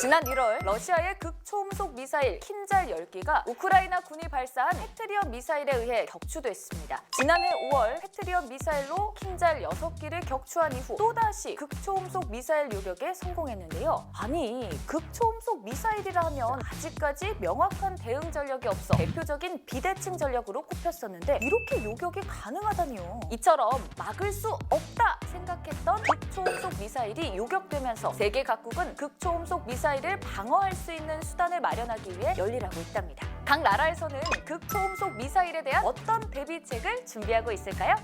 지난 1월 러시아의 극초음속 미사일 킨잘 10기가 우크라이나 군이 발사한 패트리엇 미사일에 의해 격추됐습니다. 지난해 5월 패트리엇 미사일로 킨잘 6기를 격추한 이후 또다시 극초음속 미사일 요격에 성공했는데요. 아니, 극초음속 미사일이라 하면 아직까지 명확한 대응 전력이 없어 대표적인 비대칭 전력으로 꼽혔었는데 이렇게 요격이 가능하다니요. 이처럼 막을 수 없다 생각했던 극초음속 미사일이 요격되면서 세계 각국은 극초음속 미사일을 방어할 수 있는 수단을 마련하기 위해 열일하고 있답니다. 각 나라에서는 극초음속 미사일에 대한 어떤 대비책을 준비하고 있을까요?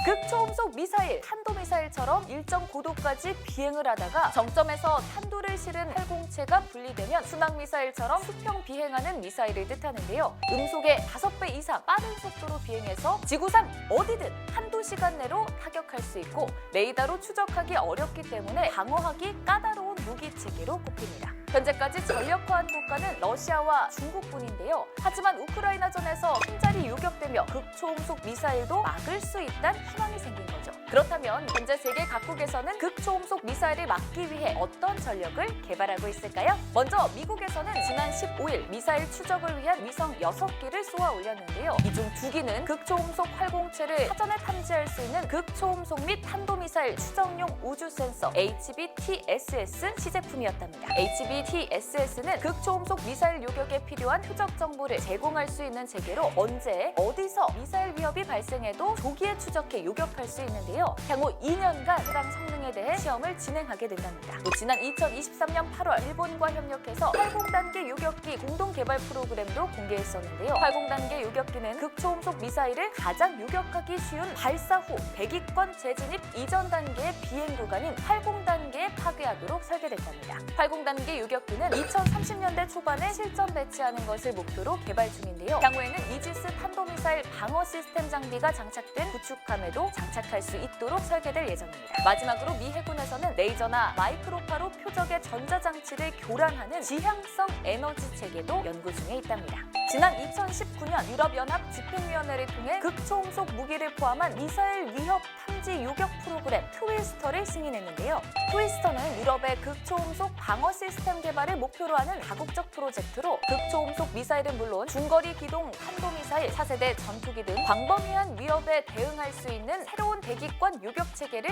극초음속 미사일, 탄도미사일처럼 일정 고도까지 비행을 하다가 정점에서 탄두를 실은 활공체가 분리되면 순항미사일처럼 수평 비행하는 미사일을 뜻하는데요. 음속의 5배 이상 빠른 속도로 비행해서 지구상 어디든 한두 시간 내로 타격할 수 있고 레이더로 추적하기 어렵기 때문에 방어하기 까다로운 무기체계로 꼽힙니다. 현재까지 전력화한 국가는 러시아와 중국뿐인데요. 하지만 우크라이나전에서 킨잘이 요격되며 극초음속 미사일도 막을 수 있다는 희망이 생긴 거죠. 그렇다면 현재 세계 각국에서는 극초음속 미사일을 막기 위해 어떤 전력을 개발하고 있을까요? 먼저 미국에서는 지난 15일 미사일 추적을 위한 위성 6기를 쏘아 올렸는데요. 이 중 2기는 극초음속 활공체를 사전에 탐지할 수 있는 극초음속 및 탄도미사일 추정용 우주 센서 HBTSS 시제품이었답니다. HBTSS는 극초음속 미사일 요격에 필요한 표적 정보를 제공할 수 있는 체계로 언제, 어디서 미사일 위협이 발생해도 조기에 추적해 요격할 수 있는데요. 향후 2년간 해당 성능에 대해 시험을 진행하게 된답니다. 또 지난 2023년 8월 일본과 협력해서 80단계 요격기 공동 개발 프로그램도 공개했었는데요. 80단계 요격기는 극초음속 미사일을 가장 요격하기 쉬운 발사 후 대기권 재진입 이전 단계의 비행 구간인 80단계에 파괴하도록 설계됐답니다. 80단계 요격기는 2030년대 초반에 실전 배치하는 것을 목표로 개발 중인데요. 향후에는 이지스 탄도미사일 방어 시스템 장비가 장착된 구축함에도 장착할 수 있도록 설계될 예정입니다. 마지막으로 미 해군에서는 레이저나 마이크로파로 표적의 전자장치를 교란하는 지향성 에너지 체계도 연구 중에 있답니다. 지난 2019년 유럽연합 집행위원회를 통해 극초음속 무기를 포함한 미사일 위협 탐지 요격 프로그램 트위스터를 승인했는데요. 트위스터는 유럽의 극초음속 방어 시스템 개발을 목표로 하는 다국적 프로젝트로 극초음속 미사일은 물론 중거리 기동 탄도미사일, 차세대 전투기 등 광범위한 위협에 대응할 수 있는 새로운 대기권 요격 체계를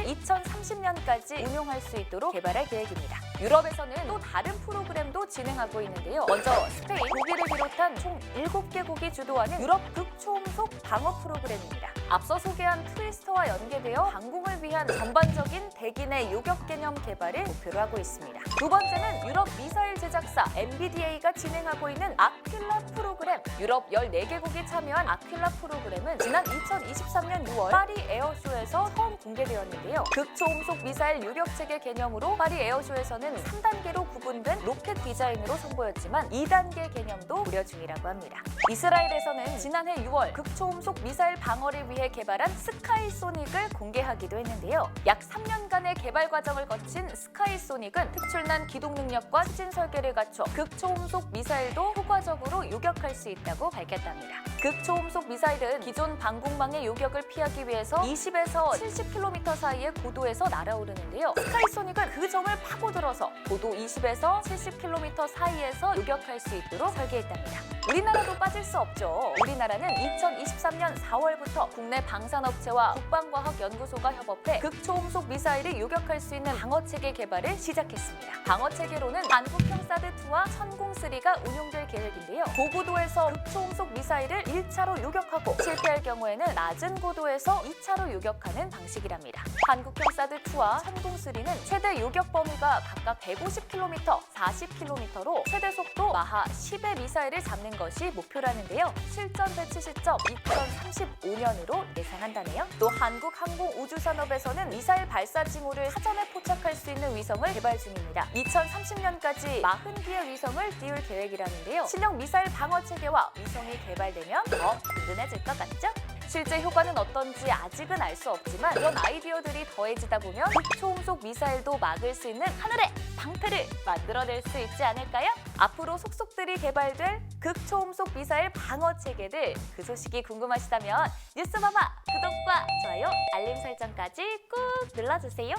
2030년까지 운용할 수 있도록 개발할 계획입니다. 유럽에서는 또 다른 프로그램도 진행하고 있는데요. 먼저 스페인, 독일을 비롯한 총 7개국이 주도하는 유럽 극초음속 방어 프로그램입니다. 앞서 소개한 트위스터와 연계되어 항공을 위한 전반적인 대기 내 요격 개념 개발을 목표로 하고 있습니다. 두 번째는 유럽 미사일 제작사 MBDA가 진행하고 있는 아퀴라 프로그램. 유럽 14개국이 참여한 아퀴라 프로그램은 지난 2023년 6월 파리 에어쇼에서 처음 공개되었는데요. 극초음속 미사일 요격 체계 개념으로 파리 에어쇼에서는 3단계로 구분된 로켓 디자인으로 선보였지만 2단계 개념도 고려 중이라고 합니다. 이스라엘에서는 지난해 6월 극초음속 미사일 방어를 위해 개발한 스카이소닉을 공개하기도 했는데요. 약 3년간의 개발 과정을 거친 스카이소닉은 특출난 기동 능력과 추진 설계를 갖춰 극초음속 미사일도 효과적으로 요격할 수 있다고 밝혔답니다. 극초음속 미사일은 기존 방공망의 요격을 피하기 위해서 20에서 70km 사이의 고도에서 날아오르는데요. 스카이소닉은 그 점을 파고들어서 고도 20에서 70km 사이에서 요격할 수 있도록 설계했답니다. 우리나라도 빠질 수 없죠. 우리나라는 2023년 4월부터 국내 방산업체와 국방과학연구소가 협업해 극초음속 미사일을 요격할 수 있는 방어체계 개발을 시작했습니다. 방어체계로는 한국형 사드2와 천공3가 운용될 계획인데요. 고고도에서 극초음속 미사일을 1차로 요격하고 실패할 경우에는 낮은 고도에서 2차로 요격하는 방식이랍니다. 한국형 사드2와 천공3는 최대 요격 범위가 각각 150km, 40km로 최대 속도 마하 10의 미사일을 잡는 것이 목표라는데요. 실전 배치 시점 2035년으로 예상한다네요. 또 한국항공우주산업에서는 미사일 발사 징후를 사전에 포착할 수 있는 위성을 개발 중입니다. 2030년까지 40기의 위성을 띄울 계획이라는데요. 신형 미사일 방어 체계와 위성이 개발되면 더 든든해질 것 같죠? 실제 효과는 어떤지 아직은 알 수 없지만 이런 아이디어들이 더해지다 보면 극초음속 미사일도 막을 수 있는 하늘의 방패를 만들어낼 수 있지 않을까요? 앞으로 속속들이 개발될 극초음속 미사일 방어 체계들, 그 소식이 궁금하시다면 뉴스마마 구독과 좋아요, 알림 설정까지 꾹 눌러주세요.